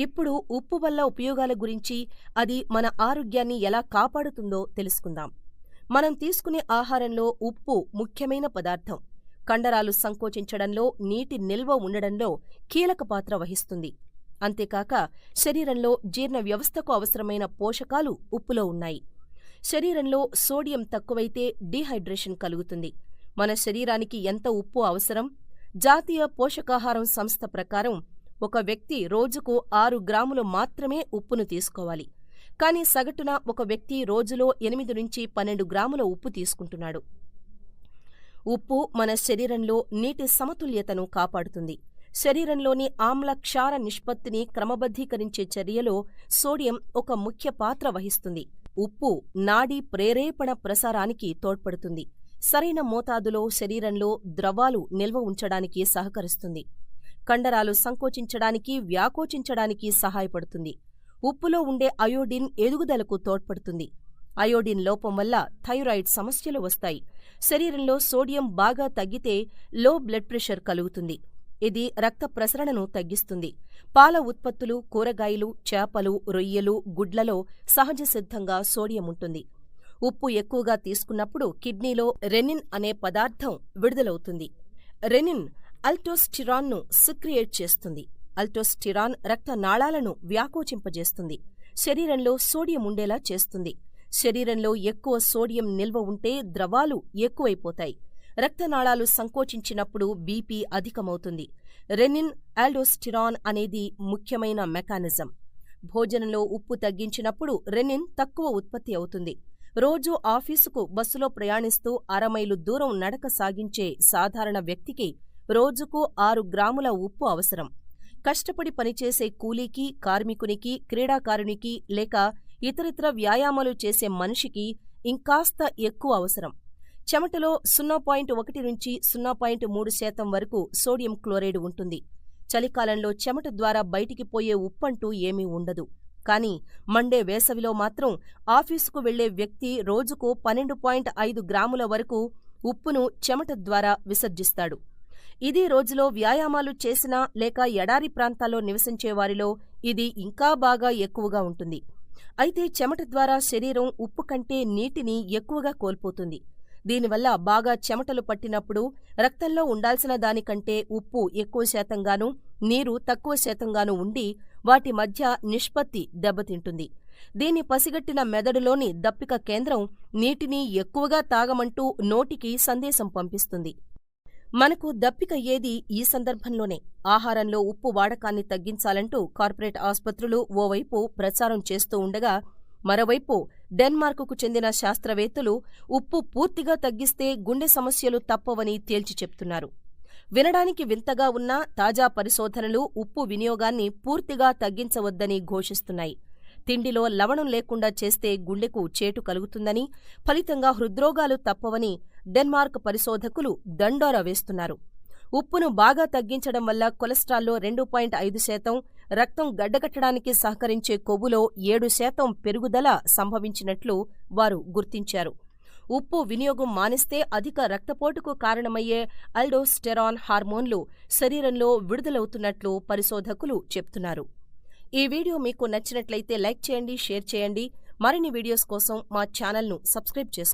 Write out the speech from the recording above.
ఇప్పుడు ఉప్పు వల్ల ఉపయోగాల గురించి, అది మన ఆరోగ్యాన్ని ఎలా కాపాడుతుందో తెలుసుకుందాం. మనం తీసుకునే ఆహారంలో ఉప్పు ముఖ్యమైన పదార్థం. కండరాలు సంకోచించడంలో, నీటి నిల్వ ఉండడంలో కీలక పాత్ర వహిస్తుంది. అంతేకాక శరీరంలో జీర్ణ వ్యవస్థకు అవసరమైన పోషకాలు ఉప్పులో ఉన్నాయి. శరీరంలో సోడియం తక్కువైతే డీహైడ్రేషన్ కలుగుతుంది. మన శరీరానికి ఎంత ఉప్పు అవసరం? జాతీయ పోషకాహారం సంస్థ ప్రకారం ఒక వ్యక్తి రోజుకు 6 గ్రాములు మాత్రమే ఉప్పును తీసుకోవాలి. కానీ సగటున ఒక వ్యక్తి రోజులో 8 నుంచి 12 గ్రాముల ఉప్పు తీసుకుంటున్నాడు. ఉప్పు మన శరీరంలో నీటి సమతుల్యతను కాపాడుతుంది. శరీరంలోని ఆమ్ల క్షార నిష్పత్తిని క్రమబద్ధీకరించే చర్యలో సోడియం ఒక ముఖ్య పాత్ర వహిస్తుంది. ఉప్పు నాడీ ప్రేరేపణ ప్రసారానికి తోడ్పడుతుంది. సరైన మోతాదులో శరీరంలో ద్రవాలు నిల్వ ఉంచడానికి సహకరిస్తుంది. కండరాలు సంకోచించడానికి, వ్యాకోచించడానికి సహాయపడుతుంది. ఉప్పులో ఉండే అయోడిన్ ఎదుగుదలకు తోడ్పడుతుంది. అయోడిన్ లోపం వల్ల థైరాయిడ్ సమస్యలు వస్తాయి. శరీరంలో సోడియం బాగా తగ్గితే లో బ్లడ్ ప్రెషర్ కలుగుతుంది. ఇది రక్త ప్రసరణను తగ్గిస్తుంది. పాల ఉత్పత్తులు, కూరగాయలు, చేపలు, రొయ్యలు, గుడ్లలో సహజసిద్ధంగా సోడియం ఉంటుంది. ఉప్పు ఎక్కువగా తీసుకున్నప్పుడు కిడ్నీలో రెనిన్ అనే పదార్థం విడుదలవుతుంది. రెనిన్ అల్డోస్టిరాన్ను సిక్రియేట్ చేస్తుంది. అల్డోస్టిరాన్ రక్త నాళాలను వ్యాకోచింపజేస్తుంది. శరీరంలో సోడియం ఉండేలా చేస్తుంది. శరీరంలో ఎక్కువ సోడియం నిల్వ ఉంటే ద్రవాలు ఎక్కువైపోతాయి. రక్తనాళాలు సంకోచించినప్పుడు బీపీ అధికమవుతుంది. రెనిన్, ఆల్డోస్టిరాన్ అనేది ముఖ్యమైన మెకానిజం. భోజనంలో ఉప్పు తగ్గించినప్పుడు రెనిన్ తక్కువ ఉత్పత్తి అవుతుంది. రోజూ ఆఫీసుకు బస్సులో ప్రయాణిస్తూ 1/2 మైలు దూరం నడక సాగించే సాధారణ వ్యక్తికి రోజుకు 6 గ్రాముల ఉప్పు అవసరం. కష్టపడి పనిచేసే కూలీకి, కార్మికునికి, క్రీడాకారునికి లేక ఇతరితర వ్యాయామాలు చేసే మనిషికి ఇంకాస్త ఎక్కువ అవసరం. చెమటలో 0.1 నుంచి 0.3% వరకు సోడియం క్లోరైడ్ ఉంటుంది. చలికాలంలో చెమట ద్వారా బయటికి పోయే ఉప్పంటూ ఏమీ ఉండదు. కానీ మండే వేసవిలో మాత్రం ఆఫీసుకు వెళ్లే వ్యక్తి రోజుకు 12.5 గ్రాముల వరకు ఉప్పును చెమట ద్వారా విసర్జిస్తాడు. ఇది రోజులో వ్యాయామాలు చేసినా లేక ఎడారి ప్రాంతాల్లో నివసించేవారిలో ఇది ఇంకా బాగా ఎక్కువగా ఉంటుంది. అయితే చెమట ద్వారా శరీరం ఉప్పు కంటే నీటిని ఎక్కువగా కోల్పోతుంది. దీనివల్ల బాగా చెమటలు పట్టినప్పుడు రక్తంలో ఉండాల్సిన దానికంటే ఉప్పు ఎక్కువ శాతంగానూ, నీరు తక్కువ శాతంగానూ ఉండి వాటి మధ్య నిష్పత్తి దెబ్బతింటుంది. దీన్ని పసిగట్టిన మెదడులోని దప్పిక కేంద్రం నీటిని ఎక్కువగా తాగమంటూ నోటికి సందేశం పంపిస్తుంది. మనకు దప్పికయ్యేది ఈ సందర్భంలోనే. ఆహారంలో ఉప్పు వాడకాన్ని తగ్గించాలంటూ కార్పొరేట్ ఆస్పత్రులు ఓవైపు ప్రచారం చేస్తూ ఉండగా, మరోవైపు డెన్మార్కుకు చెందిన శాస్త్రవేత్తలు ఉప్పు పూర్తిగా తగ్గిస్తే గుండె సమస్యలు తప్పవని తేల్చి చెప్తున్నారు. వినడానికి వింతగా ఉన్నా తాజా పరిశోధనలు ఉప్పు వినియోగాన్ని పూర్తిగా తగ్గించవద్దని ఘోషిస్తున్నాయి. తిండిలో లవణం లేకుండా చేస్తే గుండెకు చేటు కలుగుతుందని, ఫలితంగా హృద్రోగాలు తప్పవని డెన్మార్క్ పరిశోధకులు దండోరా వేస్తున్నారు. ఉప్పును బాగా తగ్గించడం వల్ల కొలెస్ట్రాల్లో 2.5%, రక్తం గడ్డకట్టడానికి సహకరించే కొవ్వులో 7% పెరుగుదల సంభవించినట్లు వారు గుర్తించారు. ఉప్పు వినియోగం మానిస్తే అధిక రక్తపోటుకు కారణమయ్యే ఆల్డోస్టెరాన్ హార్మోన్లు శరీరంలో విడుదలవుతున్నట్లు పరిశోధకులు చెప్తున్నారు. ఈ వీడియో మీకు నచ్చినట్లయితే లైక్ చేయండి, షేర్ చేయండి. మరిన్ని వీడియోస్ కోసం మా ఛానల్ను సబ్స్క్రైబ్ చేసుకోండి.